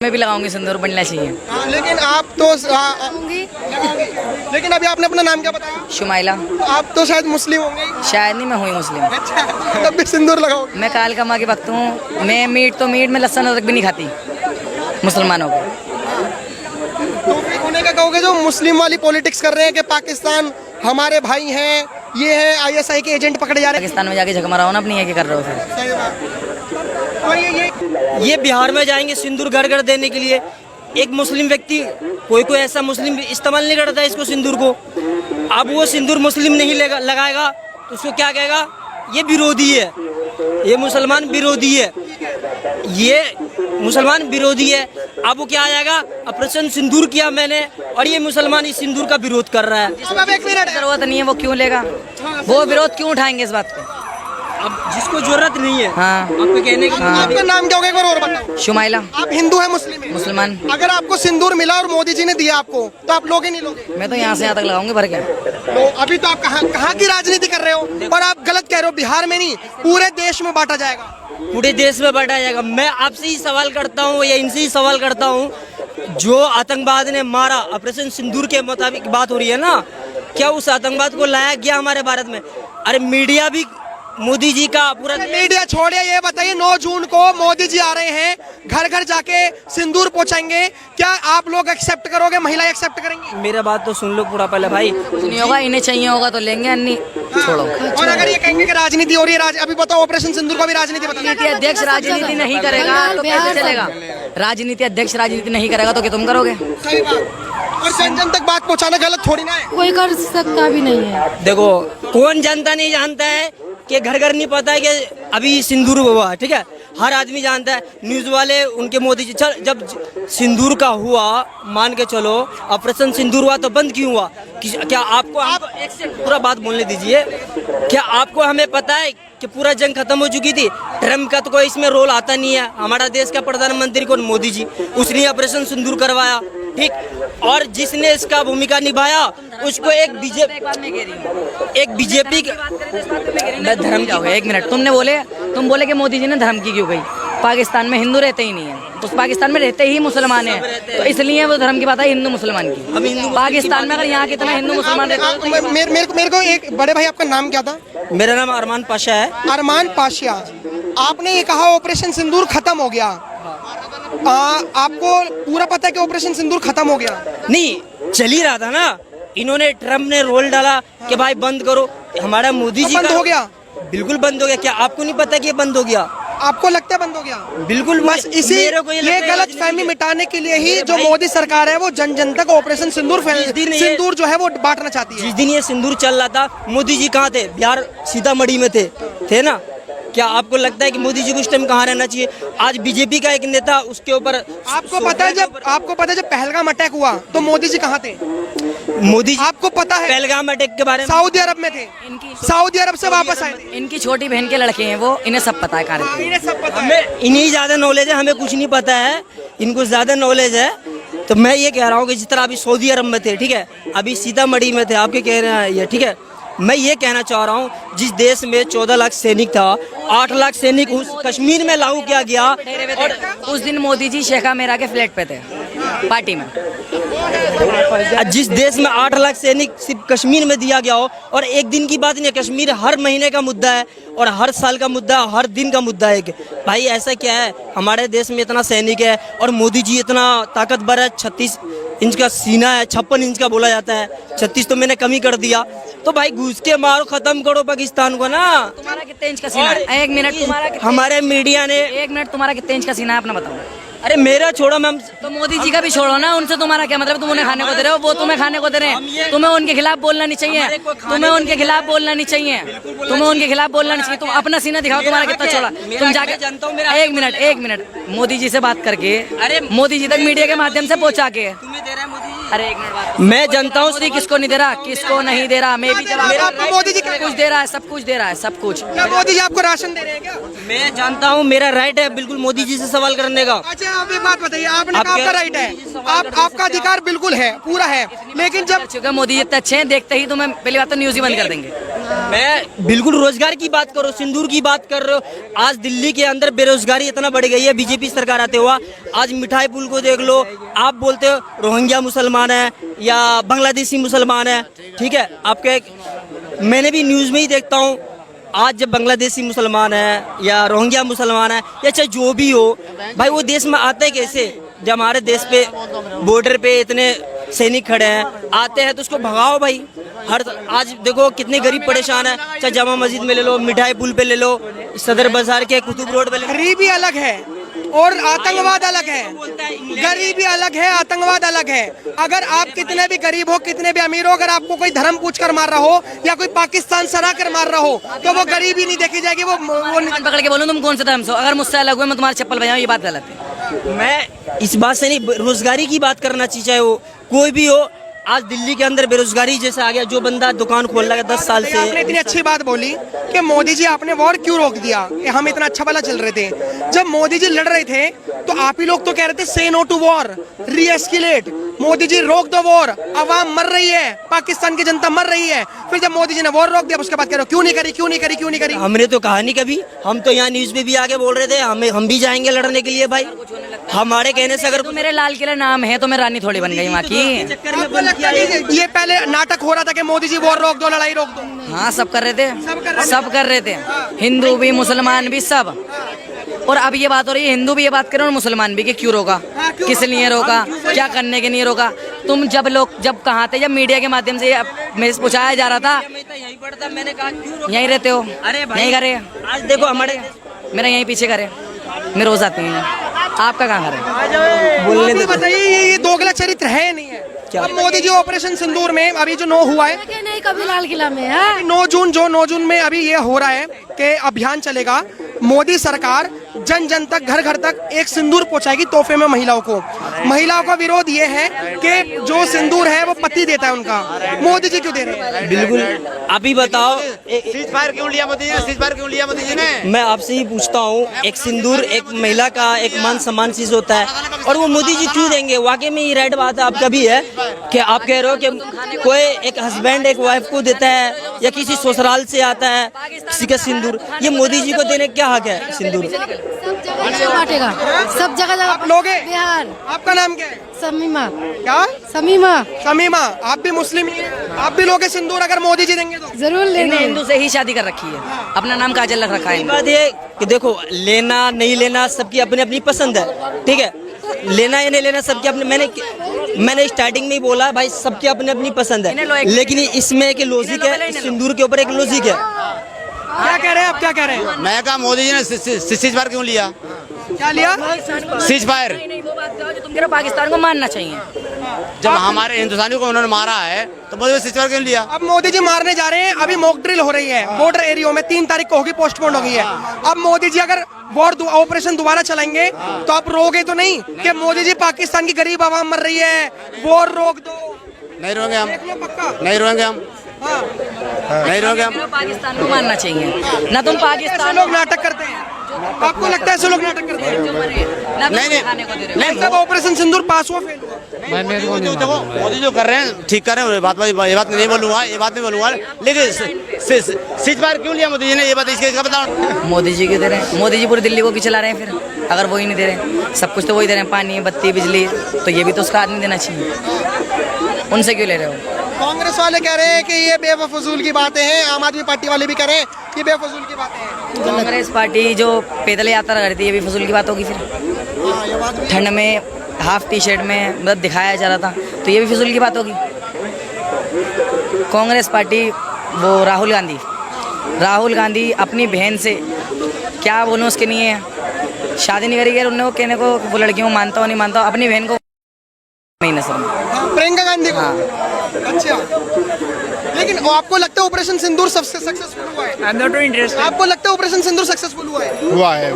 मैं भी लगाऊंगी, सिंदूर बनना चाहिए। लेकिन आप तो लेकिन अभी आपने अपना नाम क्या बताया? शुमाइला। आप तो शायद मुस्लिम होंगे। शायद नहीं, मैं हुई मुस्लिम। अच्छा, तब भी सिंदूर लगाओगे? मैं काल का माँ की भक्त हूँ। मैं मीट में लहसुन अदरक भी नहीं खाती मुसलमानों को। तो फिर उन्हें क्या कहोगे जो मुस्लिम वाली पॉलिटिक्स कर रहे हैं कि पाकिस्तान हमारे भाई हैं, ये है आईएसआई के एजेंट पकड़े जा रहे हैं? पाकिस्तान में जाके झक मारा हो ना, अपनी है क्या कर रहे हो फिर? सही बात। और ये बिहार में जाएंगे सिंदूर घर घर देने के लिए। एक मुस्लिम व्यक्ति, कोई ऐसा मुस्लिम इस्तेमाल नहीं करता इसको सिंदूर को। अब वो सिंदूर मुस्लिम नहीं लगाएगा तो उसको क्या कहेगा? ये विरोधी है, ये मुसलमान विरोधी है, ये मुसलमान विरोधी है। अब वो क्या आ जाएगा? ऑपरेशन सिंदूर किया मैंने और ये मुसलमान इस सिंदूर का विरोध कर रहा है। जरूरत नहीं है, वो क्यों लेगा? वो विरोध क्यों उठाएंगे इस बात को? अब जिसको जरूरत नहीं है, हाँ, आपको कहने की आपका नाम क्या होगा एक बार और बताओ? शुमाइला। आप हिंदू है मुस्लिम है? मुसलमान। अगर आपको सिंदूर मिला और मोदी जी ने दिया आपको तो आप लोगे नहीं लोगे? मैं तो यहाँ से यहाँ तक लगाऊंगी भर के। तो अभी तो आप कहाँ की राजनीति कर रहे हो? और आप गलत कह रहे हो, बिहार में नहीं पूरे देश में बांटा जाएगा। पूरे देश में बांटा जाएगा। मैं आपसे ही सवाल करता हूँ या इनसे ही सवाल करता हूँ, जो आतंकवाद ने मारा, ऑपरेशन सिंदूर के मुताबिक बात हो रही है ना, क्या उस आतंकवाद को लाया गया हमारे भारत में? अरे मीडिया भी मोदी जी का पूरा मीडिया छोड़िए, ये बताइए 9 जून को मोदी जी आ रहे हैं, घर घर जाके सिंदूर पहुंचाएंगे, क्या आप लोग एक्सेप्ट करोगे? महिलाएं एक्सेप्ट करेंगी? मेरा बात तो सुन लो पूरा पहले भाई। कुछ नहीं होगा, इन्हें चाहिए होगा तो लेंगे, अन्नी छोड़ो। और अगर ये कहेंगे कि राजनीति हो रही है, अभी बताओ ऑपरेशन सिंदूर का भी राजनीति बताओ। राजनीति अध्यक्ष राजनीति नहीं करेगा तो कैसे चलेगा? राजनीति अध्यक्ष राजनीति नहीं करेगा तो क्या तुम करोगे? सही बात। और जन जन तक बात पहुंचाना गलत थोड़ी ना है। कोई कर सकता भी नहीं है। देखो, कौन जनता नहीं जानता है कि घर घर नहीं पता है कि अभी सिंदूर हुआ, ठीक है? हर आदमी जानता है, न्यूज वाले उनके मोदी जी। चल, जब सिंदूर का हुआ, मान के चलो ऑपरेशन सिंदूर हुआ, तो बंद क्यों हुआ? क्या आपको आप एक से पूरा बात बोलने दीजिए। क्या आपको हमें पता है कि पूरा जंग खत्म हो चुकी थी? ट्रम्प का तो कोई इसमें रोल आता नहीं है। हमारा देश का प्रधानमंत्री कौन? मोदी जी। उसने ऑपरेशन सिंदूर करवाया, ठीक? और जिसने इसका भूमिका निभाया उसको एक बीजेपी धर्म क्या हो गया? एक मिनट, तुम बोले कि मोदी जी ने धर्म की क्यों गई? पाकिस्तान में हिंदू रहते ही नहीं है, उस पाकिस्तान में रहते ही मुसलमान हैं, तो इसलिए वो धर्म की बात है हिंदू मुसलमान की। पाकिस्तान में अगर यहाँ कितना हिंदू मुसलमान रहते। मेरे को एक बड़े भाई, आपका नाम क्या था? मेरा नाम अरमान पाशा है। अरमान पाशा, आपने ये कहा ऑपरेशन सिंदूर खत्म हो गया, आपको पूरा पता है कि ऑपरेशन सिंदूर खत्म हो गया? नहीं, चल ही रहा था ना। इन्होंने, ट्रम्प ने रोल डाला कि भाई बंद करो। हमारा मोदी जी बंद हो गया? बिल्कुल बंद हो गया। क्या आपको नहीं पता कि ये बंद हो गया? आपको लगता है बंद हो गया? बिल्कुल। बस इसी ये गलत फहमी मिटाने के लिए ही जो मोदी सरकार है वो जन जन तक ऑपरेशन सिंदूर जो है वो बांटना चाहती है। जिस दिन ये सिंदूर चल रहा था, मोदी जी कहाँ थे? बिहार सीतामढ़ी में थे ना? क्या आपको लगता है कि मोदी जी को उस टाइम कहाँ रहना चाहिए? आज बीजेपी का एक नेता उसके ऊपर, आपको पता है जब पहलगाम अटैक हुआ तो मोदी जी कहाँ थे? मोदी जी, आपको पता है पहलगाम अटैक के बारे में? सऊदी अरब में थे। सऊदी अरब से वापस आए थे। इनकी छोटी बहन के लड़के हैं वो, इन्हें सब पता है। इन्हें सब पता है। हमें इन्हीं ज्यादा नॉलेज है, हमें कुछ नहीं पता है, इनको ज्यादा नॉलेज है। तो मैं ये कह रहा हूँ कि जिस तरह अभी सऊदी अरब में थे, ठीक है, अभी सीतामढ़ी में थे, आपके कह रहे हैं ये, ठीक है? मैं ये कहना चाह रहा हूँ, जिस देश में 14 लाख सैनिक था, 8 लाख सैनिक उस कश्मीर में लागू किया गया। और उस दिन मोदी जी शेखा मेरा के फ्लैट पे थे, पार्टी में। जिस देश में 8 लाख सैनिक सिर्फ कश्मीर में दिया गया हो, और एक दिन की बात नहीं है, कश्मीर हर महीने का मुद्दा है और हर साल का मुद्दा, हर दिन का मुद्दा है। भाई ऐसा क्या है? हमारे देश में इतना सैनिक है और मोदी जी इतना ताकतवर है। 36 इंच का सीना है, 56 इंच का बोला जाता है, 36 तो मैंने कमी कर दिया। तो भाई घुस के मारो, खत्म करो पाकिस्तान को ना। तुम्हारा कितने इंच का सीना है? एक मिनट, तुम्हारा हमारे मीडिया ने, एक मिनट, तुम्हारा कितने इंच का सीना है अपना बताओ? अरे मेरा छोड़ो मैम, तो मोदी जी का भी छोड़ो ना, उनसे तुम्हारा क्या मतलब? तुम उन्हें खाने को दे रहे हो, वो तुम्हें खाने को दे रहे हैं। तुम्हें उनके खिलाफ बोलना नहीं चाहिए, तुम्हें उनके खिलाफ बोलना नहीं चाहिए, तुम्हें उनके खिलाफ बोलना नहीं चाहिए। तुम अपना सीना दिखाओ, तुम्हारा कितना छोड़ा। तुम जाके जानता हूँ। एक मिनट, मोदी जी से बात करके, अरे मोदी जी तक मीडिया के माध्यम से पहुंचा के, अरे एक मिनट बात, मैं जानता हूँ मोदी किसको नहीं दे रहा, किसको नहीं दे रहा। मैं भी मोदी जी कुछ दे रहा है, सब कुछ दे रहा है, सब कुछ। क्या मोदी जी आपको राशन दे रहे हैं क्या? मैं जानता हूँ, मेरा राइट है बिल्कुल मोदी जी से सवाल करने का। अच्छा, आप एक बात बताइए, आपने कहा आपका राइट है, आपका अधिकार बिल्कुल है, पूरा है, लेकिन जब मोदी जी इतने अच्छे हैं, देखते ही तुम्हें पहली बात तो न्यूज ही बंद कर देंगे। मैं बिल्कुल रोजगार की बात करो, सिंदूर की बात कर रहे हो। आज दिल्ली के अंदर बेरोजगारी इतना बढ़ गई है बीजेपी सरकार आते हुआ। आज मिठाई पुल को देख लो, आप बोलते हो रोहिंग्या मुसलमान है या बांग्लादेशी मुसलमान है, ठीक है। आपके मैंने भी न्यूज़ में ही देखता हूँ, आज जब बांग्लादेशी मुसलमान है या रोहिंग्या मुसलमान है या चाहे जो भी हो, भाई वो देश में आते हैं कैसे? जब हमारे देश पे बॉर्डर पे इतने सैनिक खड़े हैं, आते हैं तो उसको भगाओ भाई। हर आज देखो कितने गरीब परेशान है, चाहे जामा मस्जिद में ले लो, मिठाई पुल पे ले लो, सदर बाजार के कुतुब रोड पे ले लो। गरीबी अलग है और आतंकवाद अलग है। गरीबी अलग है, आतंकवाद अलग है। अगर आप कितने भी गरीब हो, कितने भी अमीर हो, अगर आपको कोई धर्म पूछ कर मार रहा हो या कोई पाकिस्तान सरा कर मार रहा हो तो वो गरीबी नहीं देखी जाएगी। वो कान पकड़ के बोलूं तुम कौन से धर्म से हो? अगर मुझसे अलग हुए मैं तुम्हारी चप्पल बजाऊं, ये बात गलत है। मैं इस बात से नहीं, रोजगारी की बात करना चाहिए, चाहे वो कोई भी हो। आज दिल्ली के अंदर बेरोजगारी जैसे आ गया, जो बंदा दुकान खोल रहा है 10 साल से। आपने इतनी अच्छी बात बोली कि मोदी जी आपने वॉर क्यों रोक दिया, हम इतना अच्छा भला चल रहे थे। जब मोदी जी लड़ रहे थे तो आप ही लोग तो कह रहे थे से no to war, रीएस्केलेट, Modi ji रोक दो वॉर, अवाम मर रही है, पाकिस्तान की जनता मर रही है। फिर जब मोदी जी ने वॉर रोक दिया उसके बाद कह रहे हो क्यों नहीं करी, क्यों नहीं करी, क्यों नहीं करी। हमने तो कहा नहीं कभी, हम तो यहाँ न्यूज में भी आगे बोल रहे थे हम भी जाएंगे लड़ने के लिए भाई। हमारे कहने से अगर तो मेरे लाल किला नाम है तो मैं रानी थोड़ी बन गई वहाँ की। आपको लगता है ये पहले नाटक हो रहा था कि मोदी जी वॉर रोक दो, लड़ाई रोक दो? हाँ सब कर रहे थे, सब कर रहे थे, हिंदू भी मुसलमान भी सब। और अब ये बात हो रही है हिंदू भी ये बात करें और मुसलमान भी कि क्यों रोका, किस लिए रोका, क्या करने के लिए रोका। तुम जब कहाँ थे, जब मीडिया के माध्यम से मेरे से पूछाया जा रहा था, यहीं पढ़ता, मैंने कहा क्यों यहीं रहते हो, अरे भाई, यहीं करे, आज देखो हमारे मेरा यहीं पीछे करे, मैं रोज आती हूँ। आपका कहाँ घर है? बोलने दो। बताइए ये दोगला चरित्र है नहीं है? अब मोदी जी ऑपरेशन सिंदूर में अभी जो 9 हुआ है, नहीं कभी लाल किला में है। 9 जून में अभी ये हो रहा है कि अभियान चलेगा। मोदी सरकार जन जन तक, घर घर तक एक सिंदूर पहुंचाएगी तोहफे में महिलाओं को। महिलाओं का विरोध ये है कि जो सिंदूर है वो पति देता है उनका, मोदी जी क्यों दे रहे हैं? बिल्कुल, आप ही बताओ सीज फायर क्यों लिया मोदी जी ने? सीज फायर क्यों लिया मोदी जी ने? मैं आपसे ही पूछता हूँ, एक सिंदूर एक महिला का एक मान सम्मान चीज होता है और वो मोदी जी क्यों देंगे? वाकई में ये राइट बात है आपका भी है कि आप कह रहे हो कि कोई एक हस्बैंड एक वाइफ को देता है या किसी ससुराल से आता है किसी का सिंदूर, ये मोदी जी को देने क्या हक है सिंदूर? सब जगह बांटेगा, सब जगह आप लोगे? बिहार। आपका नाम क्या है? समीमा। क्या? समीमा। समीमा, आप भी मुस्लिम ही हैं? आप भी लोगे सिंदूर अगर मोदी जी देंगे तो? जरूर इन्हें लेंगे। हिंदू से ही शादी कर रखी है, अपना नाम काजल रख रखा है। बात ये कि देखो, लेना नहीं लेना सबकी अपनी अपनी पसंद है, ठीक है। लेना या नहीं लेना सबकी अपनी, मैंने स्टार्टिंग में ही बोला भाई सबकी अपनी अपनी पसंद है, लेकिन इसमें एक लॉजिक है, सिंदूर के ऊपर एक लॉजिक है। क्या कह रहे हैं आप, क्या कह रहे हैं? मैं कहा मोदी जी ने सीज फायर क्यों लिया? क्या लिया? Cease fire. नहीं, वो बात करो जो तुम कह रहे हो पाकिस्तान को मानना चाहिए। जब हमारे हिंदुस्तानियों को उन्होंने मारा है तो मोदी ने सीज फायर क्यों लिया? अब मोदी जी मारने जा रहे हैं, अभी मॉक ड्रिल हो रही है बॉर्डर एरिया में, 3 तारीख को होगी, पोस्टपोन हो गई है। अब मोदी जी अगर वॉर ऑपरेशन दोबारा चलाएंगे तो आप रोगे तो नहीं कि मोदी जी पाकिस्तान की गरीब आवाम मर रही है, वॉर रोक दो? नहीं रोएंगे हम, देख लो पक्का। नहीं रोएंगे हम, हाँ। नहीं रोएंगे हम। पाकिस्तान को मानना चाहिए ना, तुम ऐसे पाकिस्तान लोग नाटक करते हैं, आपको लगता है ऐसे लोग नाटक करते हैं? ना तुम नहीं, खाने को दे रहे हो। नहीं, सब ऑपरेशन सिंदूर पास हुआ, फेल हुआ? देखो मोदी जो कर रहे हैं ठीक कर रहे हैं, ये बात नहीं बोलूंगा, लेकिन सीज फायर क्यों लिया मोदी जी ने, ये बात इसका बताओ। मोदी जी क्यों दे रहे हैं? मोदी जी पूरी दिल्ली को क्यों चला रहे हैं फिर? अगर वही नहीं दे रहे, सब कुछ तो वही दे रहे हैं, पानी बत्ती बिजली, तो ये भी तो उसका आदमी देना चाहिए, उनसे क्यों ले रहे हो? कांग्रेस वाले कह रहे हैं कि ये बेफजूल की बातें हैं, आम आदमी पार्टी वाले भी कह रहे हैं कि बेफजूल की बातें हैं। कांग्रेस पार्टी जो पैदल यात्रा करती है ये भी फजूल की बात होगी फिर? ठंड में हाफ टी शर्ट में मतलब दिखाया जा रहा था तो ये भी फजूल की बात होगी? कांग्रेस पार्टी, वो राहुल गांधी अपनी बहन से क्या बोलूं, उसके लिए शादी नहीं करी है उन्होंने, वो कहने को वो लड़कियों को मानता हो नहीं मानता हो, अपनी बहन को नहीं नजर में। प्रियंका गांधी को? हाँ। अच्छा, लेकिन आपको लगता है ऑपरेशन सिंदूर सबसे सक्सेसफुल हुआ है? आपको लगता है ऑपरेशन सिंदूर सक्सेसफुल हुआ है?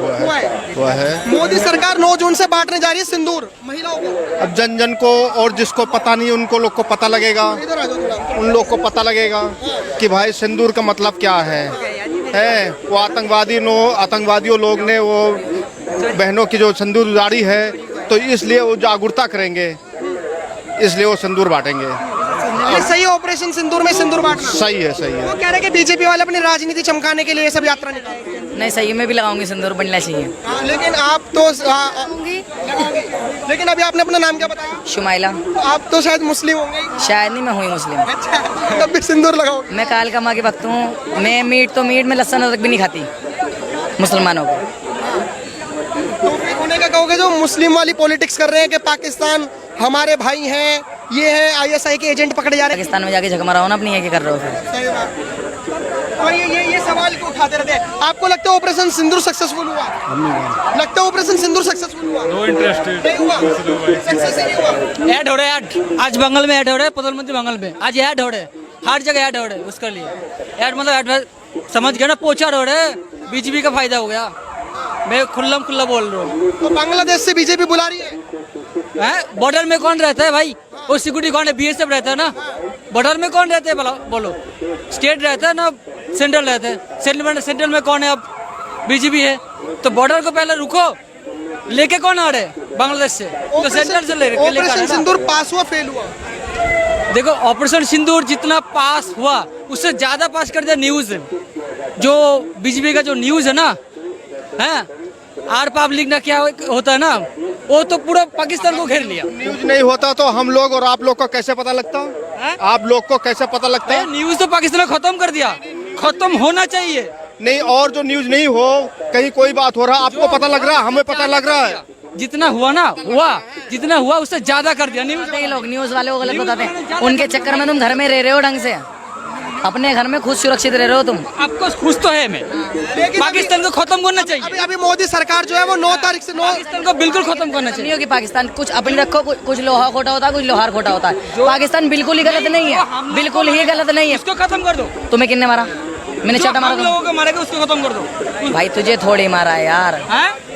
हुआ है। मोदी सरकार 9 जून से बांटने जा रही है सिंदूर महिलाओं को। अब जन जन को, और जिसको पता नहीं उनको लोग को पता लगेगा, इधर आ जाओ थोड़ा। उन लोग को पता लगेगा कि भाई सिंदूर का मतलब क्या है। वो आतंकवादियों लोग ने वो बहनों की जो सिंदूर उजाड़ी है, तो इसलिए वो जागरूकता करेंगे, इसलिए वो सिंदूर बांटेंगे। ये सही है ऑपरेशन सिंदूर में सिंदूर बांटना? सही है, सही है। वो कह रहे हैं कि बीजेपी वाले अपनी राजनीति चमकाने के लिए ये सब यात्रा निकालते हैं। नहीं सही है, मैं भी लगाऊंगी सिंदूर, बनना चाहिए। लेकिन आप तो लेकिन अभी आपने अपना नाम क्या बताया? शुमाइला। तो आप तो शायद मुस्लिम होंगे। शायद नहीं, मैं हुई मुस्लिम। अच्छा, तब भी सिंदूर लगाओगे? मैं काल कमा के वक्त हूँ, मैं मीट में लहसुन अदरक भी नहीं खाती मुसलमानों को। तो फिर उन्हें क्या कहोगे जो मुस्लिम वाली पॉलिटिक्स कर रहे हैं कि पाकिस्तान हमारे भाई हैं, ये है आईएसआई के एजेंट पकड़े जा रहे हैं? पाकिस्तान में जाके झक मारा हो ना अपनी, ये क्या कर रहे हो फिर? सही बात। और ये सवाल क्यों उठाते रहते हैं? आपको लगता है ऑपरेशन सिंदूर सक्सेसफुल हुआ? लगता है ऑपरेशन सिंदूर सक्सेसफुल हुआ? नो इंटरेस्टेड नहीं हुआ, सक्सेस नहीं हुआ। ऐड हो रहे हैं, ऐड आज बंगाल में ऐड हो रहे हैं, प्रधानमंत्री बंगाल में आज ऐड हो रहे हैं, हर जगह ऐड हो रहे हैं उसके लिए। ऐड मतलब ऐड समझ गए ना, पोचर हो रहे हैं, बीजेपी का फायदा हो गया। मैं खुल्ला बोल रहा हूँ। तो बांग्लादेश से बीजेपी बुला रही है? बॉर्डर में कौन रहता है भाई? वो सिक्योरिटी कौन है? बीएसएफ रहता है ना। बॉर्डर में कौन रहते हैं बोलो? स्टेट रहता है ना, सेंट्रल रहता है। सेंट्रल में कौन है? अब बीजेपी है। तो बॉर्डर को पहले रुको, लेके कौन आ रहे बांग्लादेश से? तो सेंट्रल से लेके ऑपरेशन सिंदूर पास हुआ फेल हुआ? देखो, ऑपरेशन सिंदूर जितना पास हुआ उससे ज्यादा पास कर दिया न्यूज। जो बीजेपी का जो न्यूज है ना, आर पब्लिक ना क्या होता है ना, वो तो पूरा पाकिस्तान को घेर लिया। न्यूज नहीं होता तो हम लोग और आप लोग को कैसे पता लगता? आप लोग को कैसे पता लगता? न्यूज तो पाकिस्तान ने खत्म कर दिया, खत्म होना चाहिए। नहीं, और जो न्यूज नहीं हो, कहीं कोई बात हो रहा, आपको पता लग रहा, हमें पता लग रहा है। जितना हुआ ना जितना हुआ उससे ज्यादा कर दिया न्यूज। ये लोग न्यूज वाले को गलत बताते हैं, उनके चक्कर में तुम घर में रह रहे हो ढंग से, अपने घर में खुद सुरक्षित रह रहे हो तुम। आपको खुश तो है मैं, पाकिस्तान को खत्म करना चाहिए। अभी मोदी सरकार जो है वो 9 तारीख से पाकिस्तान को बिल्कुल खत्म करना नहीं चाहिए। होगी पाकिस्तान, कुछ अपनी रखो, कुछ लोहा खोटा होता है, कुछ लोहार खोटा होता है। पाकिस्तान बिल्कुल ही गलत नहीं है, बिल्कुल ही गलत नहीं है। उसको खत्म कर दो। तुम्हें किसने मारा? मैंने चाटा मारा। लोगों को मारेगा, उसको खत्म कर दो। भाई तुझे थोड़ी मारा है यार,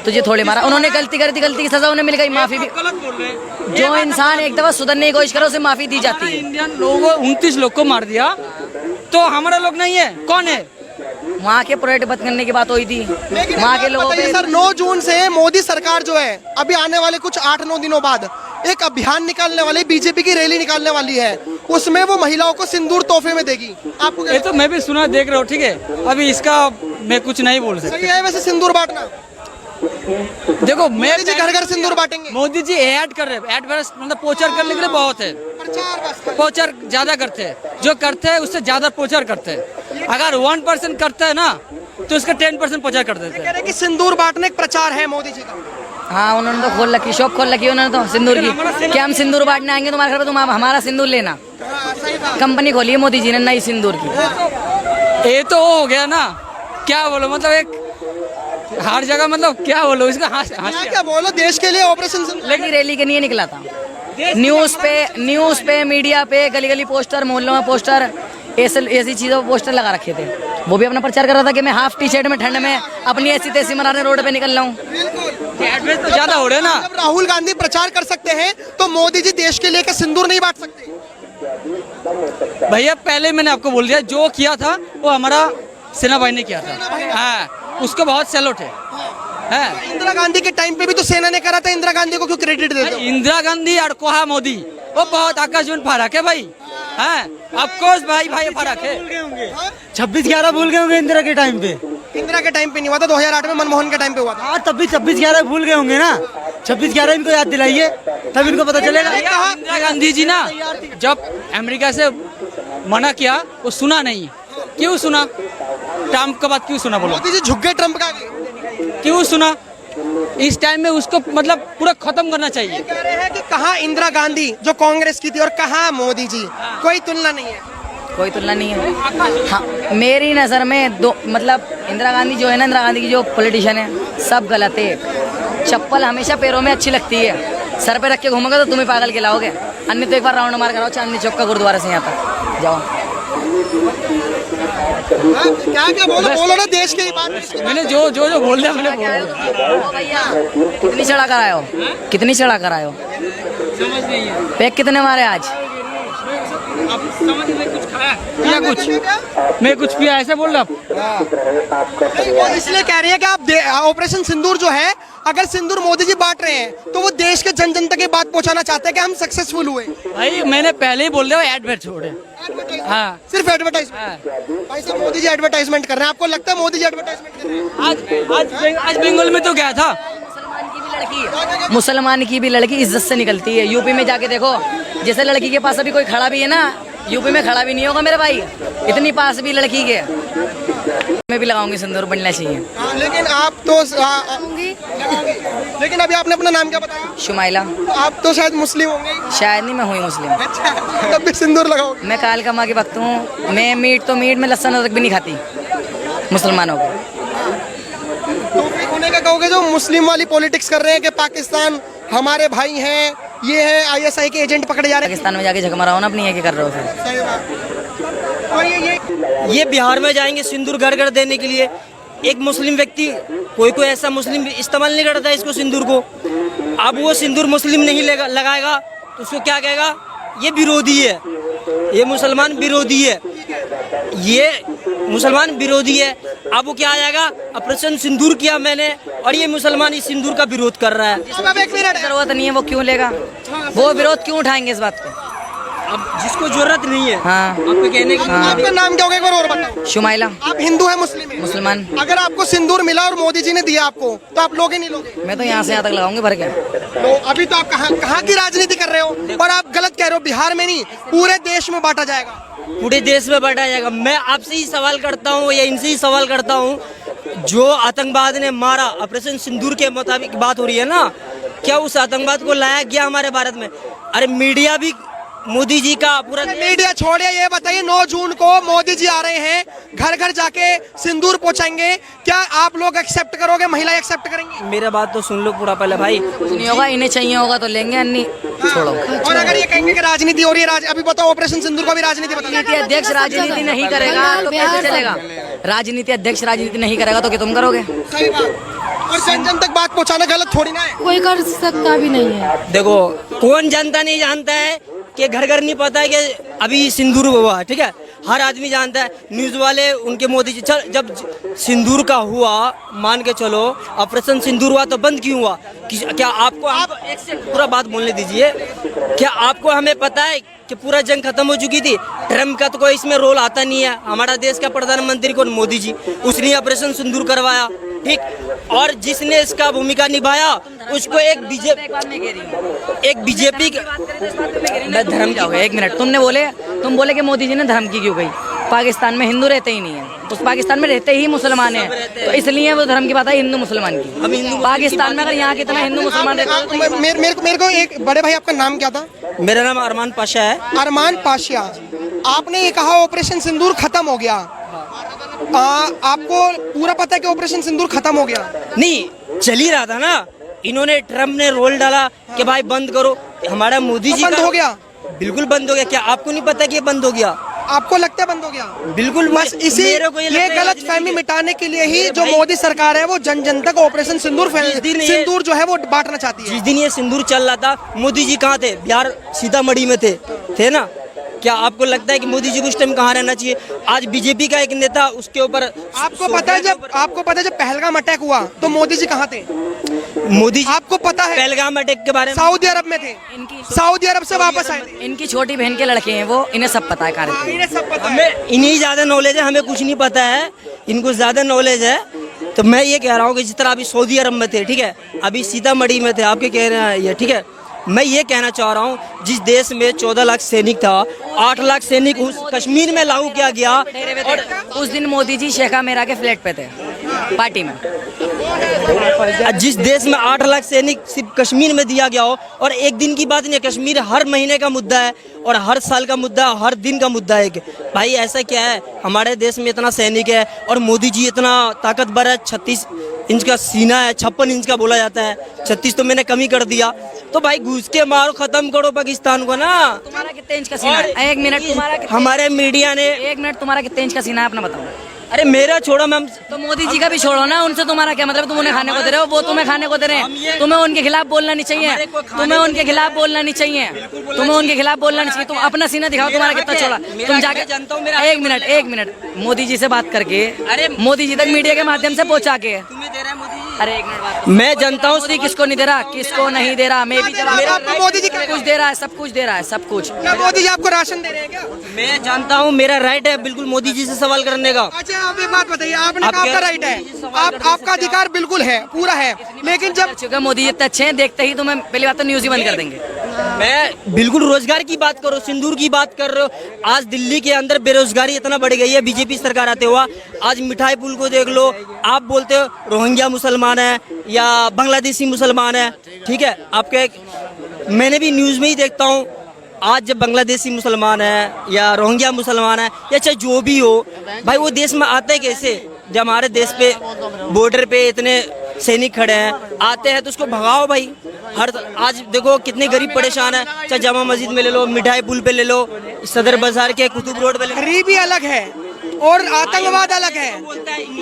तुझे थोड़ी मारा। उन्होंने गलती कर दी, गलती की सजा उन्हें मिल गई, माफी भी। गलत बोल रहे हैं। जो इंसान एक दफा सुधरने की कोशिश करे उसे माफी दी जाती है। इंडियन लोगों 29 लोग को मार दिया, तो हमारा लोग नहीं है, कौन है? वहाँ के प्रोजेक्ट बंद करने की बात हुई थी, वहाँ के लोगों पे। सर 9 जून से मोदी सरकार जो है अभी आने वाले कुछ 8-9 दिनों बाद एक अभियान निकालने वाली, बीजेपी की रैली निकालने वाली है, उसमें वो महिलाओं को सिंदूर तोहफे में देगी। आपको ये तो मैं भी सुना, देख रहा हूँ, ठीक है। अभी इसका मैं कुछ नहीं बोल सकता। सही है वैसे सिंदूर बांटना? देखो, मैं मोदी जी घर घर सिंदूर बांटेंगे? मोदी जी ऐड कर रहे हैं, ऐड मतलब पोचर करने के लिए बहुत है, प्रचार बस। पोचर ज्यादा करते हैं, जो करते हैं उससे ज्यादा पोचर करते हैं। अगर 1% करता है ना, तो उसका 10% पोचर कर देते कह हैं। रहे कि सिंदूर बांटने एक प्रचार है मोदी जी का। हाँ, उन्होंने तो खोल रखी, शॉप खोल रखी उन्होंने तो सिंदूर की। क्या हम सिंदूर बांटने आएंगे तुम्हारे घर पे, तुम हमारा सिंदूर लेना? कंपनी खोली है मोदी जी ने नई सिंदूर की। ये तो हो गया ना, क्या बोलो, मतलब एक हर जगह, मतलब क्या बोलो इसका। क्या बोलो, देश के लिए ऑपरेशन सिंदूर। लेकिन रैली के लिए निकला था, न्यूज पे मीडिया पे गली गली पोस्टर, मोहल्लों में पोस्टर, ऐसी चीजों पे पोस्टर लगा रखे थे। वो भी अपना प्रचार कर रहा था कि मैं हाफ टी शर्ट में ठंड में अपनी ऐसी तैसी मनाने रोड पे निकल रहा हूँ। एडवर्टाइज तो ज्यादा हो रहे हैं ना। जब राहुल गांधी प्रचार कर सकते हैं तो मोदी जी देश के लिए क्या सिंदूर नहीं बांट सकते? भैया पहले मैंने आपको बोल दिया, जो किया था वो हमारा सेना भाई ने किया था। हाँ, उसको बहुत सैल्यूट है। इंदिरा गांधी के टाइम पे भी तो सेना ने करा था, इंदिरा गांधी को क्यों क्रेडिट देते हो? इंदिरा गांधी और कोहा मोदी, वो बहुत आकाशवाणी फर्क है भाई। ऑफकोर्स भाई फर्क है। 26/11 भूल गए होंगे इंदिरा के टाइम पे। इंदिरा के टाइम पे नहीं हुआ था, 2008 में मनमोहन के टाइम पे हुआ था। हाँ, तब भी 26/11 भूल गए होंगे ना। 26/11 इनको याद दिलाइए, तब इनको पता चलेगा। इंदिरा गांधी जी ना, जब अमेरिका से मना किया, वो सुना नहीं। क्यों सुना? ट्रम्प का बात क्यों सुना? बोलो, मोदी जी झुक गए ट्रम्प का? क्यों सुना? इस टाइम में उसको मतलब पूरा खत्म करना चाहिए। कह रहे हैं कि कहाँ इंदिरा गांधी जो कांग्रेस की थी और कहाँ मोदी जी, कोई तुलना नहीं है। कोई तुलना नहीं है। हाँ, मेरी नज़र में दो, मतलब इंदिरा गांधी जो है ना, इंदिरा गांधी की जो पॉलिटिशियन है सब गलत है। चप्पल हमेशा पैरों में अच्छी लगती है, सर पे रख के घूमोगे तो तुम्हें पागल खिलाओगे। अन्य तो एक बार राउंड मार कराओ चांदनी चौक का गुरुद्वारा से यहाँ तक जाओ। क्या बोलो ना, देश की बात। मैंने जो बोल दिया मैंने बोल दिया। भैया कितनी चढ़ा कर आए हो, कितनी चढ़ा कर आए हो? समझ नहीं है। पैक कितने मारे आज? अब समझ में कुछ खाया या कुछ मैं कुछ पिया ऐसे बोल रहा वो इसलिए कह रही है कि आप ऑपरेशन सिंदूर जो है, अगर सिंदूर मोदी जी बांट रहे हैं तो वो देश के जन जन तक ये बात पहुंचाना चाहते हैं कि हम सक्सेसफुल हुए। भाई मैंने पहले ही बोल दिया एड छोड़े। हाँ सिर्फ एडवर्टाइजमेंट। भाई साहब मोदी जी एडवर्टाइजमेंट कर रहे हैं, आपको लगता है मोदी जी एडवर्टाइजमेंट कर रहे हैं? आज बंगाल में तो गया था। मुसलमान की भी लड़की इज्जत से निकलती है। यूपी में जाके देखो, जैसे लड़की के पास अभी कोई खड़ा भी है ना, यूपी में खड़ा भी नहीं होगा मेरे भाई, इतनी पास भी लड़की के। मैं भी लगाऊंगी सिंदूर, बनना चाहिए। लेकिन आप तो लेकिन अभी आपने अपना नाम क्या बताया? शुमाइला। आप तो शायद मुस्लिम होंगे। शायद नहीं, मैं हुई मुस्लिम। अच्छा, तब भी सिंदूर लगाओगे? मैं काल का माँ की भक्त हूँ। मैं मीट में लहसुन अदरक भी नहीं खाती मुसलमानों को। तो फिर उन्हें क्या कहोगे जो मुस्लिम वाली पॉलिटिक्स कर रहे हैं कि पाकिस्तान हमारे भाई हैं, ये है आईएसआई के एजेंट पकड़े जा रहे हैं? पाकिस्तान में जाके झक मारा हो ना अपनी, ये क्या कर रहे हो फिर? सही बात। और ये बिहार में जाएंगे सिंदूर घर घर देने के लिए। एक मुस्लिम व्यक्ति, कोई ऐसा मुस्लिम इस्तेमाल नहीं करता इसको सिंदूर को। अब वो सिंदूर मुस्लिम नहीं लगाएगा तो उसको क्या कहेगा? ये विरोधी है, ये मुसलमान विरोधी है, ये मुसलमान विरोधी है। अब वो क्या आ जाएगा? ऑपरेशन सिंदूर किया मैंने और ये मुसलमान इस सिंदूर का विरोध कर रहा है। अब एक मिनट, जरूरत नहीं है, वो क्यों लेगा? वो विरोध क्यों उठाएंगे इस बात को? अब जिसको जरूरत नहीं है। हाँ। आपको कहने की आपका नाम क्या होगा एक बार और बताओ? शुमाइला। आप हिंदू है मुस्लिम है? मुसलमान। अगर आपको सिंदूर मिला और मोदी जी ने दिया आपको, तो आप लोगे नहीं लोगे? मैं तो यहाँ से यहाँ तक लगाऊंगी भर के। तो अभी तो आप कहाँ की राजनीति कर रहे हो? और आप गलत कह रहे हो, बिहार में नहीं पूरे देश में बांटा जाएगा। पूरे देश में बांटा जाएगा। मैं आपसे ही सवाल करता हूँ या इनसे ही सवाल करता हूँ, जो आतंकवाद ने मारा, ऑपरेशन सिंदूर के मुताबिक बात हो रही है ना, क्या उस आतंकवाद को लाया गया हमारे भारत में? अरे मीडिया भी मोदी जी का पूरा मीडिया छोड़िए, ये बताइए 9 जून को मोदी जी आ रहे हैं, घर घर जाके सिंदूर पहुंचाएंगे, क्या आप लोग एक्सेप्ट करोगे? महिलाएं एक्सेप्ट करेंगी? मेरा बात तो सुन लो पूरा पहले भाई। कुछ नहीं होगा, इन्हें चाहिए होगा तो लेंगे, अन्नी छोड़ो। और अगर ये कहेंगे कि राजनीति हो रही है, अभी बताओ ऑपरेशन सिंदूर का भी राजनीति बताओ। राजनीति अध्यक्ष राजनीति नहीं करेगा तो कैसे चलेगा? राजनीति अध्यक्ष राजनीति नहीं करेगा तो क्या तुम करोगे? सही बात। और जन जन तक बात पहुंचाना गलत थोड़ी ना है। कोई कर सकता भी नहीं है। देखो, कौन जनता नहीं जानता है कि घर घर नहीं पता है कि अभी सिंदूर हुआ है, ठीक है? हर आदमी जानता है। न्यूज वाले उनके मोदी जी, चल जब सिंदूर का हुआ, मान के चलो ऑपरेशन सिंदूर हुआ, तो बंद क्यों हुआ? क्या आपको आप एक से पूरा बात बोलने दीजिए। क्या आपको हमें पता है कि पूरा जंग खत्म हो चुकी थी? ट्रम्प का तो कोई इसमें रोल आता नहीं है। हमारा देश का प्रधानमंत्री कौन? मोदी जी। उसने ऑपरेशन सिंदूर करवाया, ठीक? और जिसने इसका भूमिका निभाया उसको एक बीजेपी धर्म क्या हो गया? एक मिनट, तुम बोले कि मोदी जी ने धर्म की क्यों गई? पाकिस्तान में हिंदू रहते ही नहीं है, उस पाकिस्तान में रहते ही मुसलमान हैं, तो इसलिए वो धर्म की बात है हिंदू मुसलमान की। पाकिस्तान में अगर यहाँ कितना हिंदू मुसलमान रहते, मेरे को एक बड़े भाई, आपका नाम क्या था? मेरा नाम अरमान पाशा है। अरमान पाशा, आपने ये कहा ऑपरेशन सिंदूर खत्म हो गया, आपको पूरा पता है कि ऑपरेशन सिंदूर खत्म हो गया? नहीं, चल ही रहा था ना। इन्होंने, ट्रम्प ने रोल डाला कि भाई बंद करो। हमारा मोदी जी बंद हो गया? बिल्कुल बंद हो गया। क्या आपको नहीं पता कि ये बंद हो गया? आपको लगता है बंद हो गया? बिल्कुल। बस इसी ये गलत फहमी मिटाने के लिए ही जो मोदी सरकार है वो जन जन तक ऑपरेशन सिंदूर जो है वो बांटना चाहती है। जिस दिन ये सिंदूर चल रहा था, मोदी जी कहाँ थे? बिहार सीतामढ़ी में थे ना? क्या आपको लगता है कि मोदी जी को उस टाइम कहाँ रहना चाहिए? आज बीजेपी का एक नेता उसके ऊपर, आपको पता है जब पहलगाम अटैक हुआ तो मोदी जी कहाँ थे? मोदी जी, आपको पता है पहलगाम अटैक के बारे में? सऊदी अरब में थे। सऊदी अरब से वापस आए थे। इनकी छोटी बहन के लड़के हैं वो, इन्हें सब पता है। इन्हें सब पता है। हमें इन्हीं ज्यादा नॉलेज है, हमें कुछ नहीं पता है, इनको ज्यादा नॉलेज है। तो मैं ये कह रहा हूँ कि जिस तरह अभी सऊदी अरब में थे, ठीक है, अभी सीतामढ़ी में थे, आपके कह रहे हैं ये, ठीक है। मैं ये कहना चाह रहा हूँ, जिस देश में 14 लाख सैनिक था, 8 लाख सैनिक उस कश्मीर में लागू किया गया। और उस दिन मोदी जी शेखा मेरा के फ्लैट पे थे, पार्टी में। जिस देश में 8 लाख सैनिक सिर्फ कश्मीर में दिया गया हो, और एक दिन की बात नहीं है, कश्मीर हर महीने का मुद्दा है और हर साल का मुद्दा, हर दिन का मुद्दा है। भाई ऐसा क्या है? हमारे देश में इतना सैनिक है और मोदी जी इतना ताकतवर है। 36 इंच का सीना है, 56 इंच का बोला जाता है, 36 तो मैंने कमी कर दिया। तो भाई घुस के मारो, खत्म करो पाकिस्तान को ना। तुम्हारा कितने इंच का सीना है? एक मिनट, तुम्हारा हमारे मीडिया ने, एक मिनट, तुम्हारा कितने इंच का सीना है अपना बताओ? अरे मेरा छोड़ो मैम, तो मोदी जी का भी छोड़ो ना, उनसे तुम्हारा क्या मतलब? तुम उन्हें खाने को दे रहे हो, वो तुम्हें खाने को दे रहे हैं। तुम्हें उनके खिलाफ बोलना नहीं चाहिए, तुम्हें उनके खिलाफ बोलना नहीं चाहिए, तुम्हें उनके खिलाफ बोलना नहीं चाहिए। तुम अपना सीना दिखाओ, तुम्हारा कितना छोड़ा। तुम जाके जानता हूँ मेरा एक मिनट मोदी जी से बात करके, अरे मोदी जी तक मीडिया के माध्यम से पहुंचा के, तुम्हें दे रहा है मोदी जी। अरे एक मिनट बात, मैं जानता हूँ मोदी किसको नहीं दे रहा, किसको नहीं दे रहा, मैं भी जवाब मेरा आपको मोदी जी क्या कुछ दे रहा है, सब कुछ दे रहा है, सब कुछ। क्या मोदी जी आपको राशन दे रहे हैं क्या? मैं जानता हूँ, मेरा राइट है बिल्कुल मोदी जी से सवाल करने का। अच्छा आप एक बात बताइए, आपने आप कहा कह आपका रहे राइट हैं है, मोदी जी सवाल आप करते आपका अधिकार बिल्कुल है, पूरा है, लेकिन जब चूंकि मोदी जी इतने अच्छे हैं, देखते ही तुम्हें पहली बात तो न्यूज ही बंद कर देंगे। मैं बिल्कुल रोजगार की बात करो, सिंदूर की बात कर रहे हो। आज दिल्ली के अंदर बेरोजगारी इतना बढ़ गई है बीजेपी सरकार आते हुआ। आज मिठाई पुल को देख लो, आप बोलते हो रोहिंग्या मुसलमान है या बांग्लादेशी मुसलमान है, ठीक है। आपके मैंने भी न्यूज में ही देखता हूँ, आज जब बांग्लादेशी मुसलमान है या रोहिंग्या मुसलमान है या चाहे जो भी हो, भाई वो देश में आते हैं कैसे? जब हमारे देश पे बॉर्डर पे इतने सैनिक खड़े हैं, आते हैं तो उसको भगाओ भाई। हर आज देखो कितने गरीब परेशान है, चाहे जामा मस्जिद में ले लो, मिठाई पुल पे ले लो, सदर बाजार के कुतुब रोड पे ले लो। गरीबी अलग है और आतंकवाद अलग है,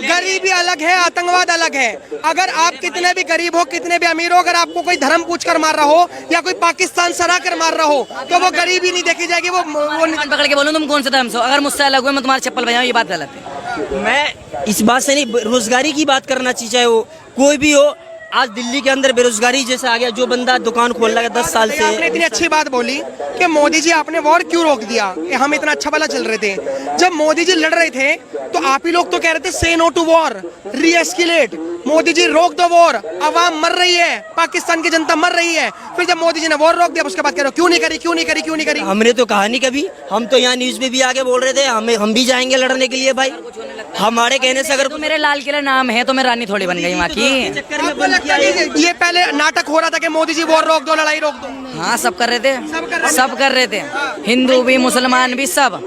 गरीबी अलग है, आतंकवाद अलग है। अगर आप कितने भी गरीब हो, कितने भी अमीर हो, अगर आपको कोई धर्म पूछ कर मार रहा हो या कोई पाकिस्तान सरा कर मार रहा हो, तो वो गरीबी नहीं देखी जाएगी, वो कान पकड़ के बोलूं तुम कौन से धर्म से हो? अगर मुझसे अलग हुए मैं तुम्हारी चप्पल बजाऊं, ये बात गलत है। मैं इस बात से नहीं, रोजगारी की बात करना चाहिए, चाहे वो कोई भी हो। आज दिल्ली के अंदर बेरोजगारी जैसे आ गया, जो बंदा दुकान खोल रहा है 10 साल से। आपने इतनी अच्छी बात बोली कि मोदी जी आपने वॉर क्यों रोक दिया, कि हम इतना अच्छा भला चल रहे थे। जब मोदी जी लड़ रहे थे तो आप ही लोग तो कह रहे थे से no to war, रीएस्केलेट, Modi ji रोक दो वॉर, अवाम मर रही है, पाकिस्तान की जनता मर रही है। फिर जब मोदी जी ने वॉर रोक दिया, उसके बाद कह रहे हो क्यों नहीं करी, क्यों नहीं करी, क्यों नहीं करी? हमने तो कहा नहीं कभी, हम तो यहाँ न्यूज में भी आगे बोल रहे थे हम भी जाएंगे लड़ने के लिए भाई। हमारे कहने से अगर तो मेरे लाल किला नाम है तो मैं रानी थोड़ी बन गई वहाँ की। चक्कर में आपको बंद लगता किया नहीं कि ये पहले नाटक हो रहा था कि मोदी जी वॉर रोक दो, लड़ाई रोक दो? हाँ सब कर रहे थे, सब कर रहे थे। सब कर रहे थे, हिंदू भी मुसलमान भी सब।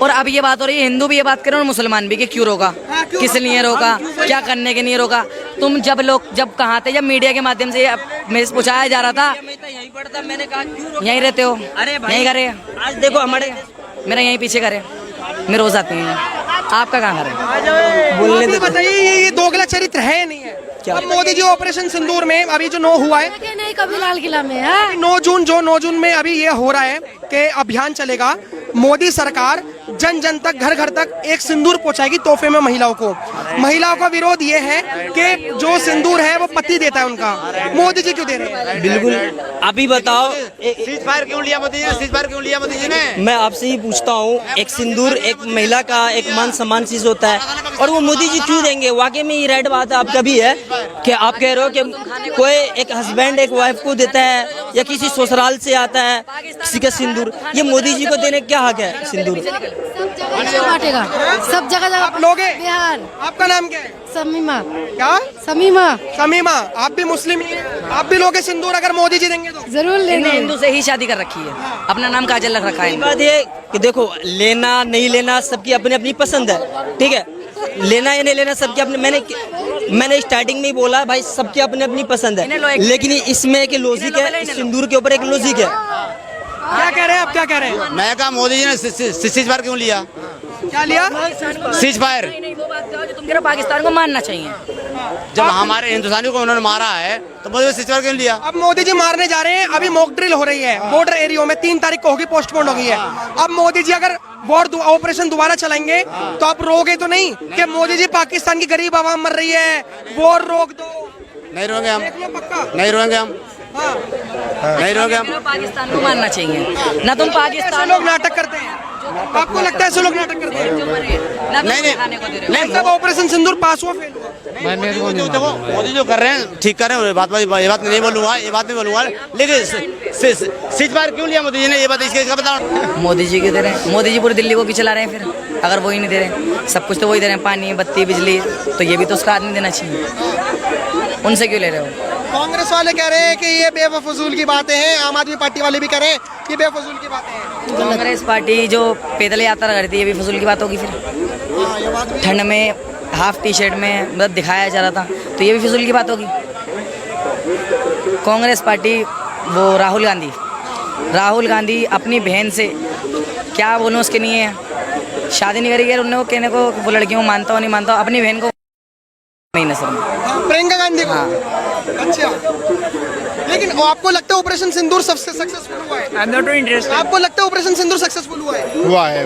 और अब ये बात हो रही है, हिंदू भी ये बात करें और मुसलमान भी, कि क्यों रोका, हाँ, क्यों किस लिए रोका, क्या करने के लिए रोका? तुम जब कहाँ थे, जब मीडिया के माध्यम से मेरे से पूछाया जा रहा था, यहीं पढ़ता, मैंने कहा क्यों यहीं रहते हो, अरे भाई, यहीं करे, आज देखो हमारे मेरा यहीं पीछे करे, मैं रोज आती हूँ। आपका कहाँ घर है? बोलने आप ही दो। बताइए, ये दोगला चरित्र है नहीं है? क्या? अब मोदी जी ऑपरेशन सिंदूर में अभी जो 9 हुआ है, कि नहीं कभी लाल किला में है। 9 जून में अभी ये हो रहा है कि अभियान चलेगा, मोदी सरकार जन जन तक, घर घर तक एक सिंदूर पहुंचाएगी तोहफे में महिलाओं को। महिलाओं का विरोध ये है कि जो सिंदूर है वो पति देता है उनका, मोदी जी क्यों दे रहे हैं? बिल्कुल, आप ही बताओ। सीज फायर क्यों लिया मोदी जी ने? सीज फायर क्यों लिया मोदी जी ने? मैं आपसे ही पूछता हूँ, एक सिंदूर एक महिला का एक मान सम्मान चीज होता है, और वो मोदी जी क्यों देंगे? वाकई में ये राइट बात है आपका भी है कि आप कह रहे हो कि कोई एक हस्बैंड एक वाइफ को देता है या किसी ससुराल से आता है किसी का सिंदूर, ये मोदी जी को देने क्या हक है सिंदूर? सब जगह बांटेगा, सब जगह आप लोगे? बिहार। आपका नाम क्या है? समीमा, क्या? समीमा समीमा, आप भी मुस्लिम ही हैं? आप भी लोगे सिंदूर अगर मोदी जी देंगे तो? जरूर इन्हें लेंगे। हिंदू से ही शादी कर रखी है, अपना नाम काजल रख रखा है। बात ये कि देखो, लेना नहीं लेना सबकी अपनी अपनी पसंद है, ठीक है। लेना या नहीं लेना सबकी अपनी, मैंने स्टार्टिंग में ही बोला भाई, सबकी अपनी अपनी पसंद है, लेकिन इसमें एक लॉजिक है, सिंदूर के ऊपर एक लॉजिक है। क्या कह रहे हैं आप, क्या कह रहे हैं? मैं कहा मोदी जी ने सीज फायर क्यों लिया? क्या लिया? Cease fire. नहीं, वो बात कहो जो तुम कह रहे हो, पाकिस्तान को मानना चाहिए। जब हमारे हिंदुस्तानियों को उन्होंने मारा है तो मोदी ने सीज फायर क्यों लिया? अब मोदी जी मारने जा रहे हैं, अभी मॉक ड्रिल हो रही है बॉर्डर एरिया में, 3 तारीख को होगी, पोस्टपोन हो गई है। अब मोदी जी अगर वॉर ऑपरेशन दोबारा चलाएंगे तो आप रोगे तो नहीं कि मोदी जी पाकिस्तान की गरीब आवाम मर रही है, वॉर रोक दो? नहीं रोएंगे हम, देख लो पक्का। नहीं रोएंगे हम, हाँ, नहीं रोएंगे हम। पाकिस्तान को मानना चाहिए ना, तुम ऐसे पाकिस्तान लोग नाटक करते हैं, आपको लगता है ऐसे लोग नाटक करते हैं? ना तुम नहीं, खाने को दे रहे हो। नहीं, सब ऑपरेशन सिंदूर पास हुआ, फेल हुआ? देखो मोदी जो कर रहे हैं ठीक कर रहे हैं, ये बात नहीं बोलूंगा, ये बात नहीं बोलूंगा, लेकिन सीज फायर क्यों लिया मोदी जी ने? ये बात इसका बताओ। मोदी जी क्यों दे रहे हैं? मोदी जी पूरी दिल्ली को भी चला रहे हैं। फिर अगर वही नहीं दे रहे, सब कुछ तो वही दे रहे हैं, पानी बत्ती बिजली, तो ये भी तो उसका आदमी देना चाहिए। उनसे क्यों ले रहे हो? कांग्रेस वाले कह रहे हैं कि ये बेफजूल की बातें हैं, आम आदमी पार्टी वाले भी कह रहे हैं कि बेफजूल की बातें हैं। कांग्रेस पार्टी जो पैदल यात्रा करती है, ये भी फजूल की बात होगी। फिर ठंड में हाफ टी शर्ट में मतलब दिखाया जा रहा था, तो ये भी फजूल की बात होगी। कांग्रेस पार्टी, वो राहुल गांधी अपनी बहन से क्या बोलूं उसके लिए, शादी नहीं करी, उन्होंने वो कहने को वो लड़कियों को मानता हो नहीं मानता हो, अपनी बहन को नहीं नसर में। प्रियंका गांधी को। हाँ। अच्छा, लेकिन आपको लगता है ऑपरेशन सिंदूर सबसे सक्सेसफुल हुआ है? I am not interested. आपको लगता है ऑपरेशन सिंदूर सक्सेसफुल हुआ है?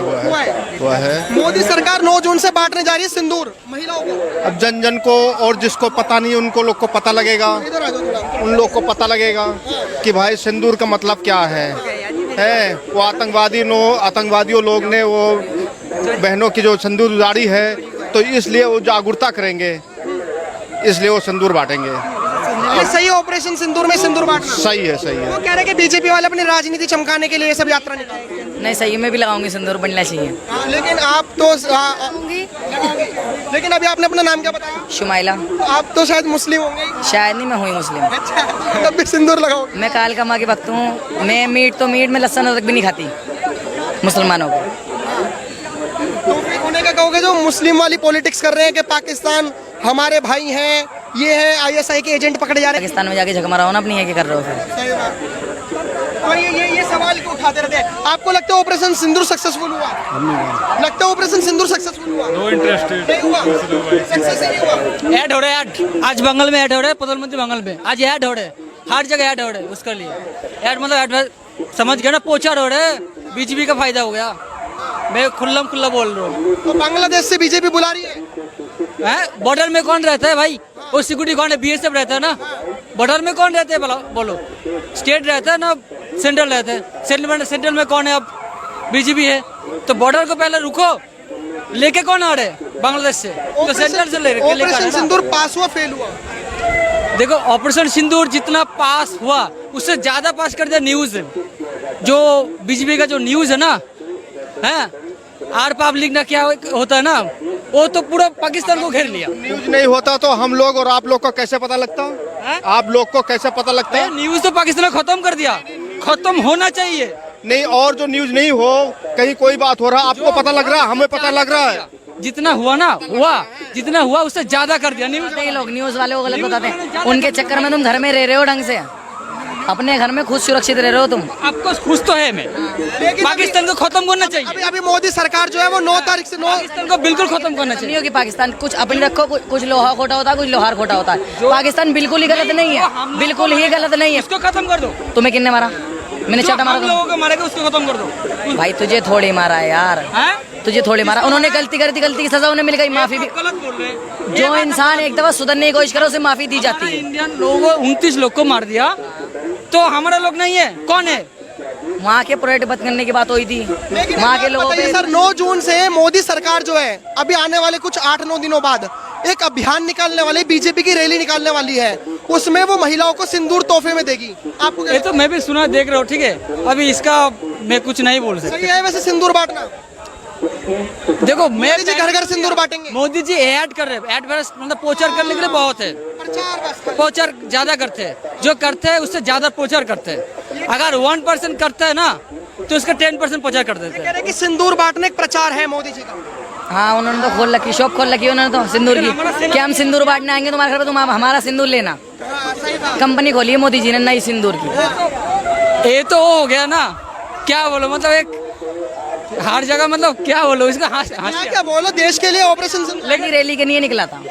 हुआ है। मोदी सरकार 9 जून से बांटने जा रही है सिंदूर महिलाओं को। अब जन जन को और जिसको पता नहीं उनको लोग को पता लगेगा, इधर आ जाओ थोड़ा। उन लोग को पता लगेगा कि भाई सिंदूर का मतलब क्या है। वो आतंकवादियों लोग ने वो बहनों की जो सिंदूर उजाड़ी है, तो इसलिए वो जागरूकता करेंगे, इसलिए वो सिंदूर बांटेंगे। ये सही है ऑपरेशन सिंदूर में सिंदूर बांटना? सही है, सही है। वो कह रहे हैं कि बीजेपी वाले अपनी राजनीति चमकाने के लिए ये सब यात्रा निकालते हैं। नहीं सही, मैं भी लगाऊंगी, सिंदूर बनना चाहिए। लेकिन आप तो लेकिन अभी आपने अपना नाम क्या बताया? शुमाइला। आप तो शायद मुस्लिम होंगे। शायद नहीं, मैं हुई मुस्लिम। अच्छा, तब भी सिंदूर लगाओगे? मैं काल कमा के वक्त हूँ, मैं मीट में लहसुन अदरक भी नहीं खाती मुसलमानों को। तो फिर उन्हें क्या कहोगे जो मुस्लिम वाली पॉलिटिक्स कर रहे हैं कि पाकिस्तान हमारे भाई हैं, ये है आईएसआई के एजेंट पकड़े जा रहे हैं? पाकिस्तान में जाके झक मारा हो ना अपनी, है क्या कर रहे हो फिर? सही बात। और ये सवाल क्यों उठाते रहते हैं? आपको लगता है ऑपरेशन सिंदूर सक्सेसफुल हुआ? लगता है ऑपरेशन सिंदूर सक्सेसफुल हुआ? No interested. नहीं हुआ, सक्सेस ही नहीं हुआ। ऐड हो रहे हैं, आज बंगाल में ऐड हो रहे हैं, प्रधानमंत्री बंगाल में आज ऐड हो रहे हैं, हर जगह ऐड हो रहे हैं उसके लिए। ऐड मतलब ऐड समझ गए ना, पोचर हो रहे हैं, बीजेपी का फायदा हो गया। मैं खुल्ला बोल रहा हूँ। तो बांग्लादेश से बीजेपी बुला रही है? बॉर्डर में कौन रहता है भाई? वो सिक्योरिटी कौन है? बीएसएफ रहता है ना। बॉर्डर में कौन रहते हैं बोलो? स्टेट रहता है ना, सेंट्रल रहता है। सेंट्रल में कौन है? अब बीजेपी है। तो बॉर्डर को पहले रुको, लेके कौन आ रहे बांग्लादेश से? तो सेंट्रल से लेके ऑपरेशन सिंदूर पास हुआ फेल हुआ? देखो, ऑपरेशन सिंदूर जितना पास हुआ उससे ज्यादा पास कर दिया न्यूज। जो बीजेपी का जो न्यूज है ना, आर पब्लिक ना क्या होता है ना, वो तो पूरा पाकिस्तान को घेर लिया। न्यूज नहीं होता तो हम लोग और आप लोग को कैसे पता लगता? आप लोग को कैसे पता लगता? न्यूज तो पाकिस्तान ने खत्म कर दिया, खत्म होना चाहिए। नहीं, और जो न्यूज नहीं हो, कहीं कोई बात हो रहा, आपको पता लग रहा, हमें पता लग रहा है। जितना हुआ ना जितना हुआ उससे ज्यादा कर दिया न्यूज। नहीं, लोग न्यूज वाले को गलत बताते हैं, उनके चक्कर में तुम घर में रह रहे हो ढंग से, अपने घर में खुद सुरक्षित रह रहे हो तुम। आपको खुश तो है मैं, पाकिस्तान को खत्म करना चाहिए। अभी मोदी सरकार जो है वो 9 तारीख से पाकिस्तान को बिल्कुल खत्म करना चाहिए। नहीं होगी पाकिस्तान, कुछ अपनी रखो, कुछ लोहा खोटा होता है, कुछ लोहार खोटा होता है। पाकिस्तान बिल्कुल ही गलत नहीं है, बिल्कुल ही गलत नहीं है। उसको खत्म कर दो। तुम्हें किसने मारा? मैंने चाटा मारा। लोगों को मारेगा, उसको खत्म कर दो। भाई तुझे थोड़ी मारा है यार, तुझे थोड़ी मारा। उन्होंने गलती कर दी, गलती की सजा उन्हें मिल गई, माफी भी। गलत बोल रहे हैं। जो इंसान एक दफा सुधरने की कोशिश करे उसे माफी दी जाती है। इंडियन लोगों 29 लोग को मार दिया, तो हमारा लोग नहीं है, कौन है? वहाँ के प्रोजेक्ट बंद करने की बात हुई थी, वहाँ के लोगों पे। सर 9 जून से मोदी सरकार जो है अभी आने वाले कुछ 8-9 दिनों बाद एक अभियान निकालने वाली, बीजेपी की रैली निकालने वाली है, उसमें वो महिलाओं को सिंदूर तोहफे में देगी। आपको ये तो मैं भी सुना, देख रहा हूँ, ठीक है। अभी इसका मैं कुछ नहीं बोल सकता। सही है वैसे सिंदूर बांटना? देखो, मैं मोदी जी घर घर सिंदूर बांटेंगे? मोदी जी ऐड कर रहे हैं, ऐड मतलब पोचर करने के लिए बहुत है, प्रचार बस। पोचर ज्यादा करते हैं, जो करते हैं उससे ज्यादा पोचर करते हैं। अगर 1% करता है ना, तो उसका 10% पोचर कर देते कह हैं। रहे कि सिंदूर बांटने एक प्रचार है मोदी जी का। हाँ, उन्होंने तो खोल रखी, शॉप खोल रखी उन्होंने तो सिंदूर की। क्या हम सिंदूर बांटने आएंगे तुम्हारे घर पे, तुम हमारा सिंदूर लेना? कंपनी खोली है मोदी जी ने नई सिंदूर की। ये तो हो गया ना, क्या बोलो, मतलब एक हर जगह, मतलब क्या बोलो इसका। क्या बोलो, देश के लिए ऑपरेशन सिंदूर। लेकिन रैली के लिए निकला था,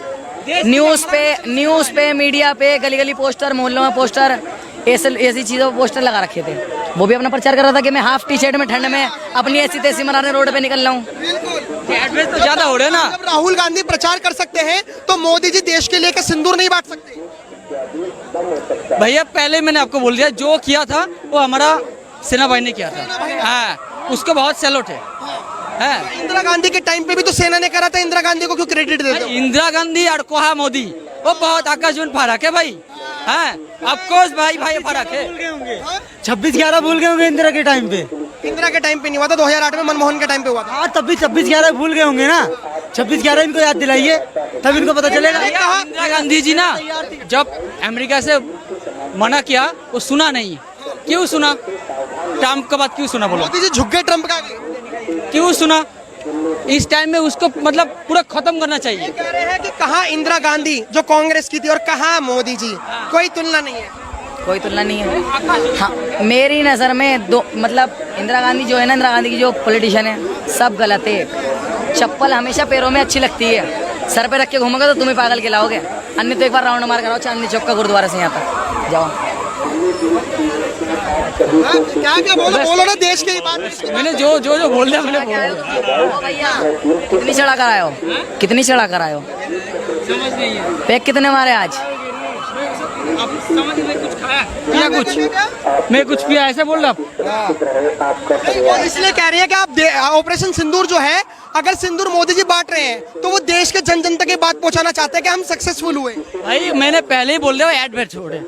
न्यूज पे मीडिया पे गली गली पोस्टर, मोहल्लों में पोस्टर, ऐसी चीजों पे पोस्टर लगा रखे थे। वो भी अपना प्रचार कर रहा था कि मैं हाफ टी शर्ट में ठंड में अपनी ऐसी तैसी मनाने रोड पे निकल रहा हूँ। एडवर्टाइज तो ज्यादा हो रहे हैं ना। जब राहुल गांधी प्रचार कर सकते हैं तो मोदी जी देश के लिए क्या सिंदूर नहीं बांट सकते? भैया, पहले मैंने आपको बोल दिया, जो किया था वो हमारा सेना भाई ने किया था। हाँ, उसको बहुत सैल्यूट है। इंदिरा गांधी के टाइम पे भी तो सेना ने करा था, इंदिरा गांधी को क्यों क्रेडिट देते हो? इंदिरा गांधी और कोहा मोदी, वो बहुत आकाशवाणी फर्क है भाई। ऑफकोर्स भाई फर्क है। 26/11 भूल गए होंगे इंदिरा के टाइम पे। इंदिरा के टाइम पे नहीं हुआ था, 2008 में मनमोहन के टाइम पे हुआ था। हाँ, तब भी 26/11 भूल गए होंगे ना। 26/11 इनको याद दिलाइए, तब इनको पता चलेगा। इंदिरा गांधी जी ना, जब अमेरिका से मना किया, वो सुना नहीं। क्यों सुना? ट्रम्प का बात क्यों सुना? बोलो, मोदी जी झुक गए ट्रम्प का? क्यों सुना? इस टाइम में उसको मतलब पूरा खत्म करना चाहिए। कह रहे हैं कि कहाँ इंदिरा गांधी जो कांग्रेस की थी और कहाँ मोदी जी, कोई तुलना नहीं है। कोई तुलना नहीं है। हाँ, मेरी नज़र में दो मतलब इंदिरा गांधी जो है ना, इंदिरा गांधी की जो पॉलिटिशियन है सब गलत है। चप्पल हमेशा पैरों में अच्छी लगती है, सर पे रख के घूमोगे तो तुम्हें पागल खिलाओगे। अन्य तो एक बार राउंड मार कराओ चांदनी चौक का गुरुद्वारा से यहाँ तक जाओ। क्या क्या बोलो ना देश की बात। मैंने जो जो जो बोल दिया मैंने बोल दिया। भैया कितनी चढ़ा कर आए हो, कितनी चढ़ा कर आए हो? समझ नहीं है पैक कितने मारे आज? अब समझ में कुछ खाया पिया कुछ मैं कुछ पिया ऐसे बोल रहा। वो इसलिए कह रही है कि आप ऑपरेशन सिंदूर जो है, अगर सिंदूर मोदी जी बांट रहे हैं तो वो देश के जन जन तक ये बात पहुंचाना चाहते हैं कि हम सक्सेसफुल हुए। भाई मैंने पहले ही बोल दिया एडवर्ट छोड़े।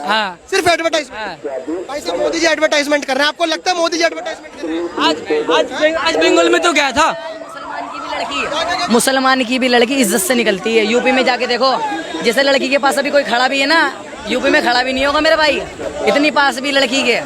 हाँ सिर्फ एडवर्टाइजमेंट। भाई साहब मोदी जी एडवर्टाइजमेंट कर रहे हैं, आपको लगता है मोदी जी एडवर्टाइजमेंट कर रहे हैं? आज बंगाल में तो गया था। मुसलमान की भी लड़की इज्जत से निकलती है। यूपी में जाके देखो, जैसे लड़की के पास अभी कोई खड़ा भी है ना, यूपी में खड़ा भी नहीं होगा मेरे भाई, इतनी पास भी लड़की के।